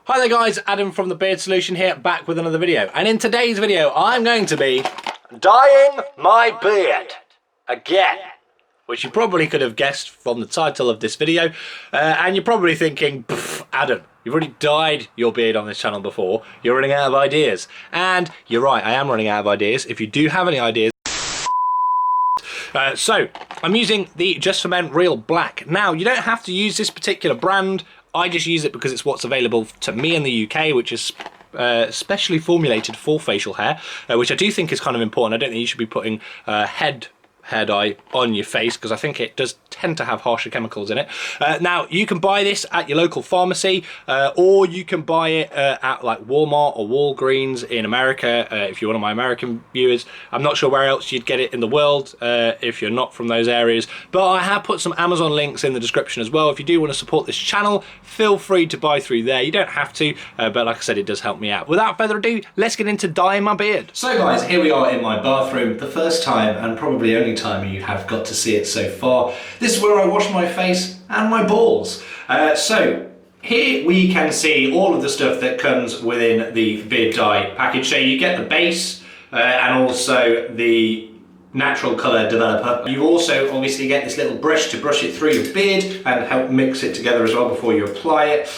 Hi there guys, Adam from The Beard Solution here, back with another video. And in today's video, I'm going to be dyeing my beard again. Which you probably could have guessed from the title of this video. And you're probably thinking, Adam, you've already dyed your beard on this channel before. You're running out of ideas. And you're right, I am running out of ideas. If you do have any ideas, so I'm using the Just For Men Real Black. Now, you don't have to use this particular brand. I just use it because it's what's available to me in the UK, which is specially formulated for facial hair, which I do think is kind of important. I don't think you should be putting hair dye on your face because I think it does tend to have harsher chemicals in it. Now, you can buy this at your local pharmacy or you can buy it at like Walmart or Walgreens in America if you're one of my American viewers. I'm not sure where else you'd get it in the world if you're not from those areas, but I have put some Amazon links in the description as well. If you do want to support this channel, feel free to buy through there. You don't have to, but like I said, it does help me out. Without further ado, let's get into dyeing my beard. So guys, here we are in my bathroom, the first time and probably only time you have got to see it so far. This is where I wash my face and my balls. So here we can see all of the stuff that comes within the beard dye package. So you get the base and also the natural colour developer. You also obviously get this little brush to brush it through your beard and help mix it together as well before you apply it.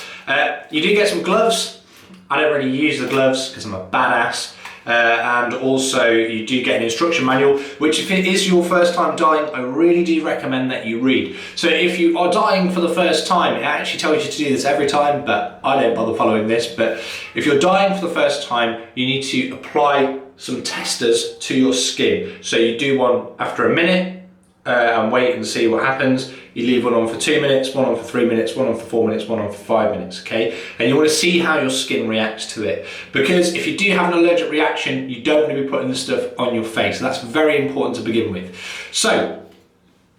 You do get some gloves. I don't really use the gloves because I'm a badass. And also you do get an instruction manual, which if it is your first time dyeing, I really do recommend that you read. So if you are dyeing for the first time, it actually tells you to do this every time, but I don't bother following this. But if you're dyeing for the first time, you need to apply some testers to your skin. So you do one after a minute and wait and see what happens. You leave one on for 2 minutes, one on for 3 minutes, one on for 4 minutes, one on for 5 minutes, okay? And you want to see how your skin reacts to it. Because if you do have an allergic reaction, you don't want to be putting this stuff on your face. So that's very important to begin with. So,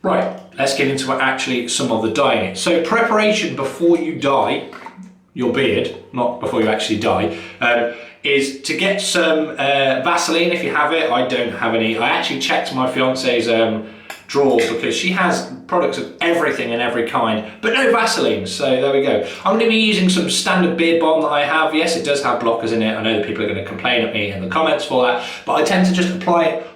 right, let's get into actually some of the dyeing it. So preparation before you dye your beard, not before you actually dye, is to get some Vaseline if you have it. I don't have any. I actually checked my fiance's drawers because she has products of everything and every kind, but no Vaseline, so there we go. I'm going to be using some standard beard balm that I have. Yes, it does have blockers in it. I know that people are going to complain at me in the comments for that, but I tend to just apply it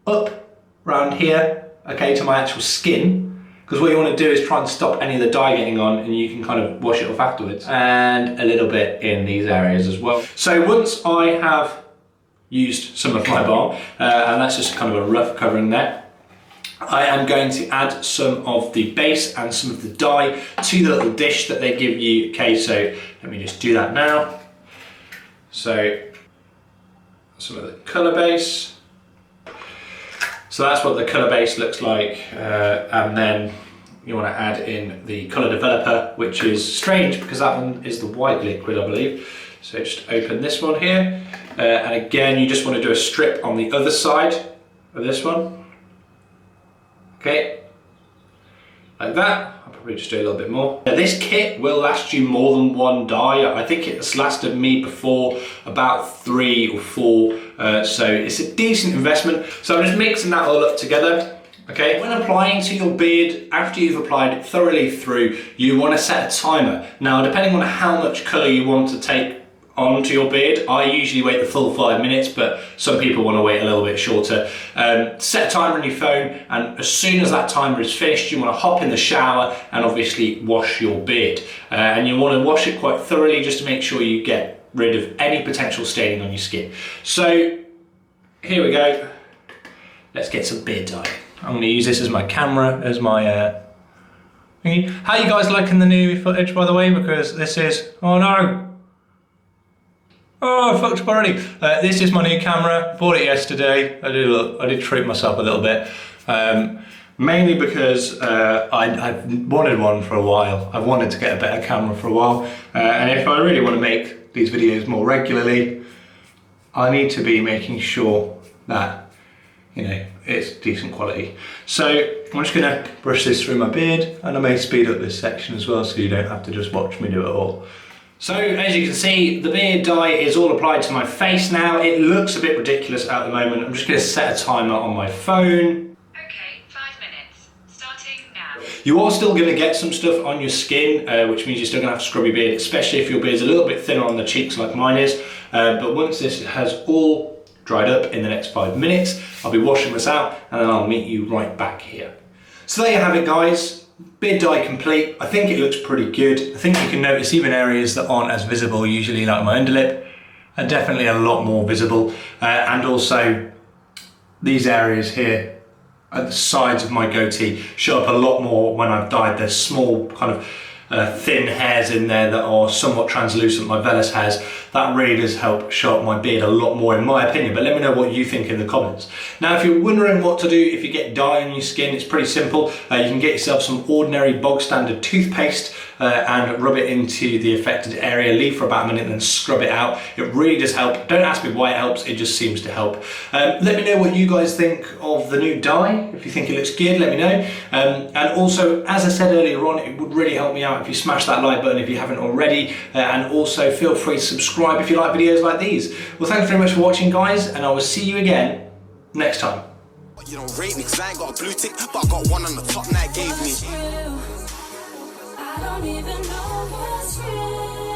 up around here, okay, to my actual skin, because what you want to do is try and stop any of the dye getting on, and you can kind of wash it off afterwards, and a little bit in these areas as well. So once I have used some of my balm, and that's just kind of a rough covering there, I am going to add some of the base and some of the dye to the little dish that they give you. Okay, so let me just do that now. So some of the colour base. So that's what the colour base looks like, and then you want to add in the colour developer, which is strange because that one is the white liquid, I believe. So just open this one here, and again you just want to do a strip on the other side of this one. Okay, like that. I'll probably just do a little bit more. Now, this kit will last you more than one dye. I think it's lasted me before about 3 or 4, so it's a decent investment. So I'm just mixing that all up together. Okay, when applying to your beard, after you've applied it thoroughly through, you want to set a timer. Now, depending on how much colour you want to take onto your beard, I usually wait the full 5 minutes, but some people want to wait a little bit shorter. Set a timer on your phone, and as soon as that timer is finished, you want to hop in the shower and obviously wash your beard. And you want to wash it quite thoroughly just to make sure you get rid of any potential staining on your skin. So here we go. Let's get some beard dye. I'm going to use this as my camera, as my thingy. How you guys liking the new footage, by the way? Because this is, oh no! Oh, I fucked up already. This is my new camera. Bought it yesterday. I did treat myself a little bit. Mainly because I've wanted one for a while. I've wanted to get a better camera for a while. And if I really want to make these videos more regularly, I need to be making sure that, you know, it's decent quality. So I'm just going to brush this through my beard, and I may speed up this section as well so you don't have to just watch me do it all. So as you can see, the beard dye is all applied to my face now. It looks a bit ridiculous at the moment. I'm just going to set a timer on my phone. Okay, 5 minutes, starting now. You are still going to get some stuff on your skin, which means you're still going to have to scrub your beard, especially if your beard's a little bit thinner on the cheeks like mine is. But once this has all dried up in the next 5 minutes, I'll be washing this out and then I'll meet you right back here. So there you have it, guys. Beard dye complete. I think it looks pretty good. I think you can notice even areas that aren't as visible, usually like my underlip, are definitely a lot more visible. And also these areas here at the sides of my goatee show up a lot more when I've dyed. There's small kind of thin hairs in there that are somewhat translucent, like vellus hairs. That really does help show up my beard a lot more, in my opinion, but let me know what you think in the comments. Now, if you're wondering what to do if you get dye on your skin, it's pretty simple. You can get yourself some ordinary bog standard toothpaste and rub it into the affected area, leave for about a minute and then scrub it out. It really does help. Don't ask me why it helps, it just seems to help. Let me know what you guys think of the new dye. If you think it looks good, let me know. And also, as I said earlier on, it would really help me out if you smash that like button if you haven't already, and also feel free to subscribe if you like videos like these. Well, thanks very much for watching, guys, and I will see you again next time. You don't rate me 'cause I ain't got a blue tick, but I got one on the top that gave me. I don't even know what's real.